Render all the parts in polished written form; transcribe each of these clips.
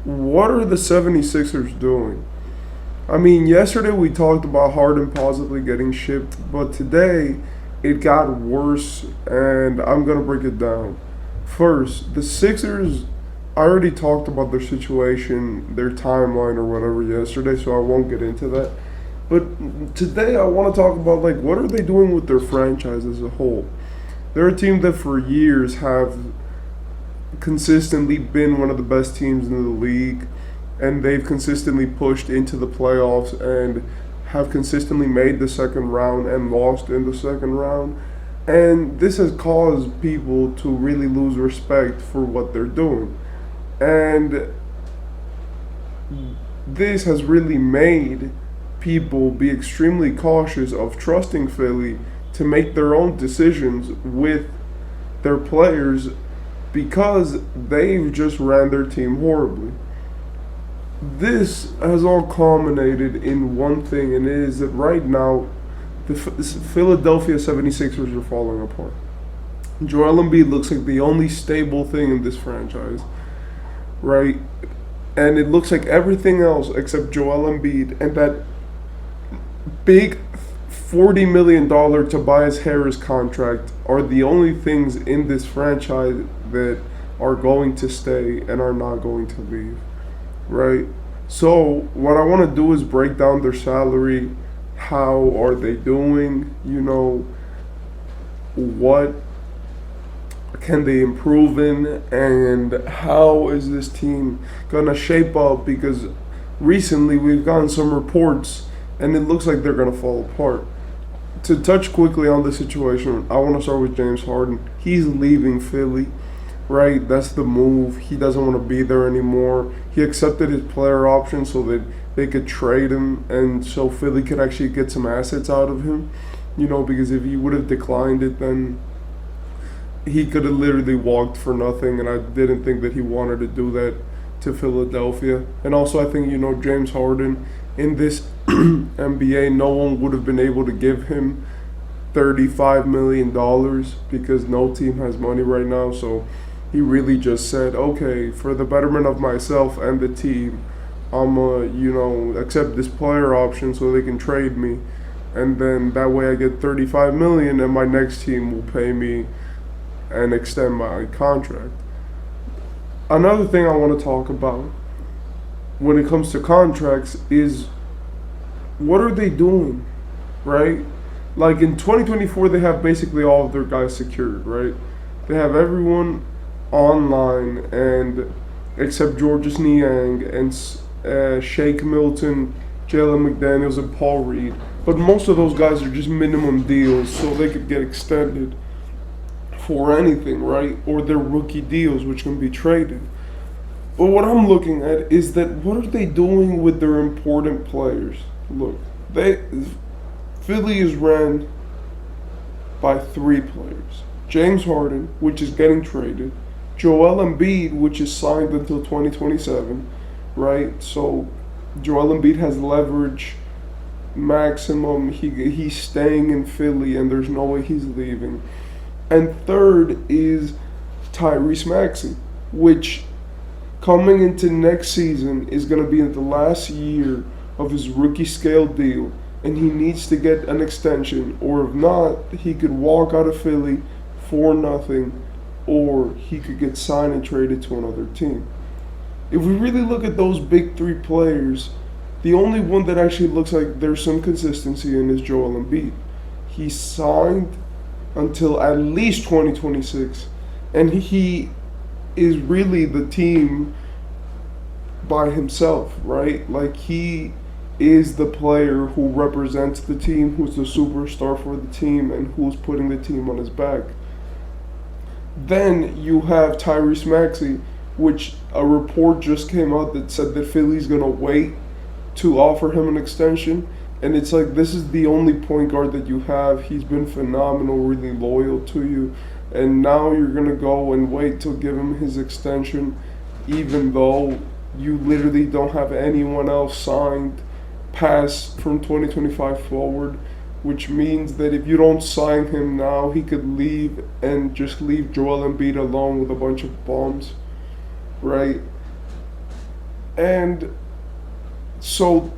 What are the 76ers doing? I mean, yesterday we talked about Harden possibly getting shipped, but today it got worse, and I'm going to break it down. First, the Sixers, I already talked about their situation, their timeline, or whatever yesterday, so I won't get into that. But today I want to talk about, like, what are they doing with their franchise as a whole? They're a team that for years have consistently been one of the best teams in the league, and they've consistently pushed into the playoffs and have consistently made the second round and lost in the second round. And this has caused people to really lose respect for what they're doing. And this has really made people be extremely cautious of trusting Philly to make their own decisions with their players because they've just ran their team horribly. This has all culminated in one thing, and it is that right now the Philadelphia 76ers are falling apart. Joel Embiid looks like the only stable thing in this franchise, right? And it looks like everything else except Joel Embiid and that big $40 million Tobias Harris contract are the only things in this franchise that are going to stay and are not going to leave, right? So what I want to do is break down their salary. How are they doing? What can they improve in, and how is this team gonna shape up? Because recently we've gotten some reports, and it looks like they're gonna fall apart. To touch quickly on the situation, I want to start with James Harden. He's leaving Philly, right? That's the move. He doesn't want to be there anymore. He accepted his player option so that they could trade him and so Philly could actually get some assets out of him. Because if he would have declined it, then he could have literally walked for nothing, and I didn't think that he wanted to do that to Philadelphia. And also, I think, James Harden in this NBA, no one would have been able to give him $35 million because no team has money right now. So he really just said, okay, for the betterment of myself and the team, I'm accept this player option so they can trade me, and then that way I get 35 million and my next team will pay me and extend my contract. Another thing I want to talk about when it comes to contracts is what are they doing, right? Like in 2024, they have basically all of their guys secured, right? They have everyone online and except Georges Niang and Shake Milton, Jalen McDaniels, and Paul Reed. But most of those guys are just minimum deals, so they could get extended for anything, right? Or they're rookie deals, which can be traded. But what I'm looking at is that what are they doing with their important players? Look, Philly is ran by three players. James Harden, which is getting traded. Joel Embiid, which is signed until 2027, right? So Joel Embiid has leverage maximum. He's staying in Philly, and there's no way he's leaving. And third is Tyrese Maxey, which coming into next season is going to be in the last year of his rookie scale deal, and he needs to get an extension, or if not, he could walk out of Philly for nothing, or he could get signed and traded to another team. If we really look at those big three players, the only one that actually looks like there's some consistency in is Joel Embiid. He's signed until at least 2026, and he is really the team by himself, right? Like he is the player who represents the team, who's the superstar for the team, and who's putting the team on his back. Then you have Tyrese Maxey, which a report just came out that said that Philly's going to wait to offer him an extension. And it's like, this is the only point guard that you have. He's been phenomenal, really loyal to you. And now you're going to go and wait to give him his extension, even though you literally don't have anyone else signed past from 2025 forward, which means that if you don't sign him now, he could leave and just leave Joel Embiid alone with a bunch of bombs, right? And so,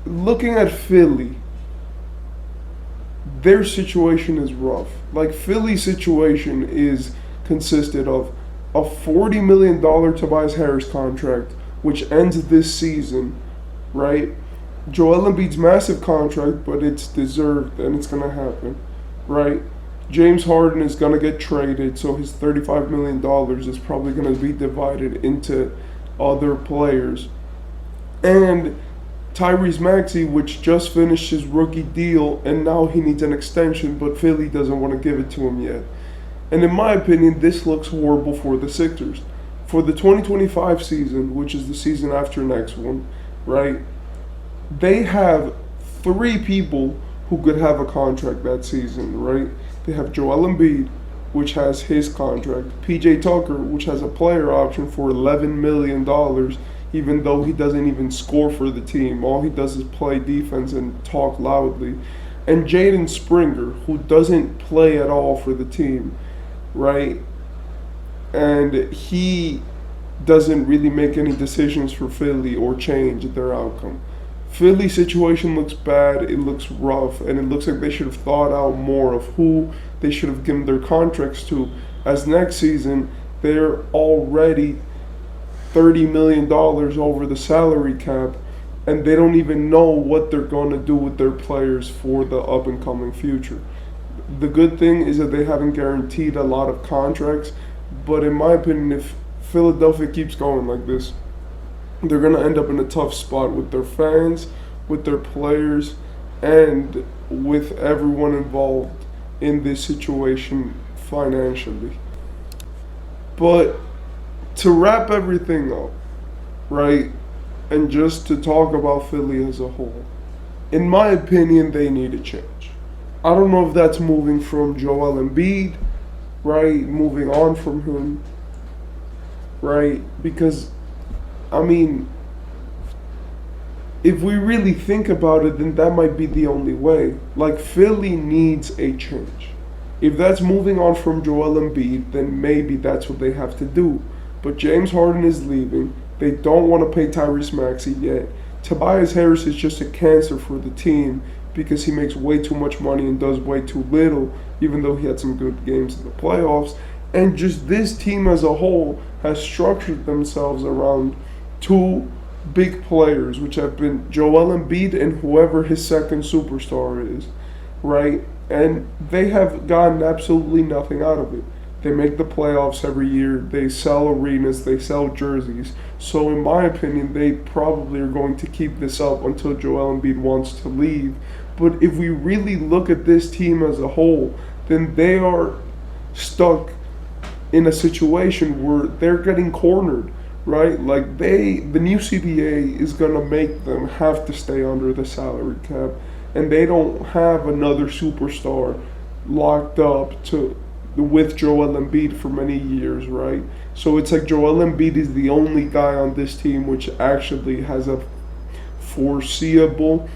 looking at Philly, their situation is rough. Like Philly's situation is consisted of a $40 million Tobias Harris contract, which ends this season, right? Joel Embiid's massive contract, but it's deserved and it's gonna happen, right? James Harden is gonna get traded, so his $35 million is probably gonna be divided into other players. And Tyrese Maxey, which just finished his rookie deal, and now he needs an extension, but Philly doesn't want to give it to him yet. And in my opinion, this looks horrible for the Sixers. For the 2025 season, which is the season after next one, right? They have three people who could have a contract that season, right? They have Joel Embiid, which has his contract, PJ Tucker, which has a player option for $11 million, even though he doesn't even score for the team. All he does is play defense and talk loudly. And Jaden Springer, who doesn't play at all for the team, right? And he doesn't really make any decisions for Philly or change their outcome. Philly's situation looks bad, it looks rough, and it looks like they should have thought out more of who they should have given their contracts to, as next season they're already $30 million over the salary cap, and they don't even know what they're going to do with their players for the up and coming future. The good thing is that they haven't guaranteed a lot of contracts, but in my opinion, if Philadelphia keeps going like this, they're going to end up in a tough spot with their fans, with their players, and with everyone involved in this situation financially. But to wrap everything up, right, and just to talk about Philly as a whole, in my opinion, they need a change. I don't know if that's moving from Joel Embiid, right, moving on from him, right, because, I mean, if we really think about it, then that might be the only way. Like, Philly needs a change. If that's moving on from Joel Embiid, then maybe that's what they have to do. But James Harden is leaving. They don't want to pay Tyrese Maxey yet. Tobias Harris is just a cancer for the team because he makes way too much money and does way too little, even though he had some good games in the playoffs. And just this team as a whole has structured themselves around two big players, which have been Joel Embiid and whoever his second superstar is, right? And they have gotten absolutely nothing out of it. They make the playoffs every year. They sell arenas. They sell jerseys. So in my opinion, they probably are going to keep this up until Joel Embiid wants to leave. But if we really look at this team as a whole, then they are stuck in a situation where they're getting cornered, right? Like the new CBA is going to make them have to stay under the salary cap. And they don't have another superstar locked up with Joel Embiid for many years, right? So it's like Joel Embiid is the only guy on this team which actually has a foreseeable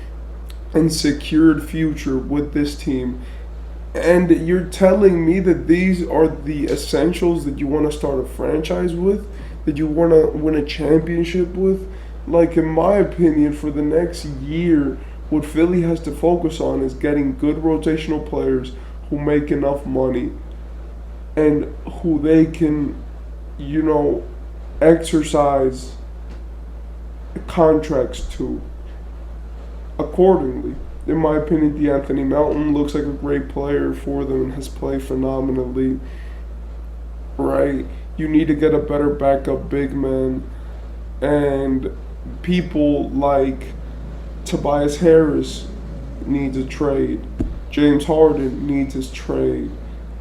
and secured future with this team. And you're telling me that these are the essentials that you want to start a franchise with, that you want to win a championship with? Like, in my opinion, for the next year, what Philly has to focus on is getting good rotational players who make enough money and who they can, exercise contracts to accordingly. In my opinion, DeAnthony Melton looks like a great player for them and has played phenomenally, right? You need to get a better backup big man, and people like Tobias Harris needs a trade. James Harden needs his trade.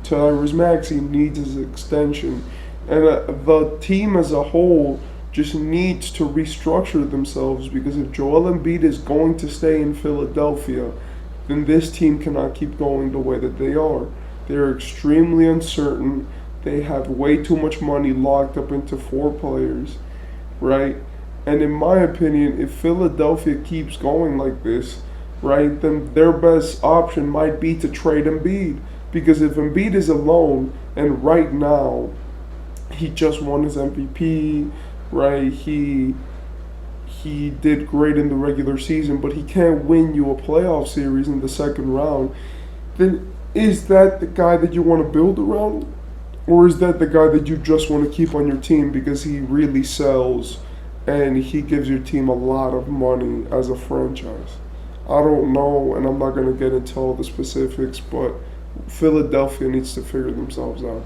Tyrese Maxey needs his extension. And the team as a whole just needs to restructure themselves, because if Joel Embiid is going to stay in Philadelphia, then this team cannot keep going the way that they are. They're extremely uncertain. They have way too much money locked up into 4 players, right? And in my opinion, if Philadelphia keeps going like this, right, then their best option might be to trade Embiid. Because if Embiid is alone, and right now he just won his MVP, right? He did great in the regular season, but he can't win you a playoff series in the second round. Then is that the guy that you want to build around? Or is that the guy that you just want to keep on your team because he really sells and he gives your team a lot of money as a franchise? I don't know, and I'm not going to get into all the specifics, but Philadelphia needs to figure themselves out.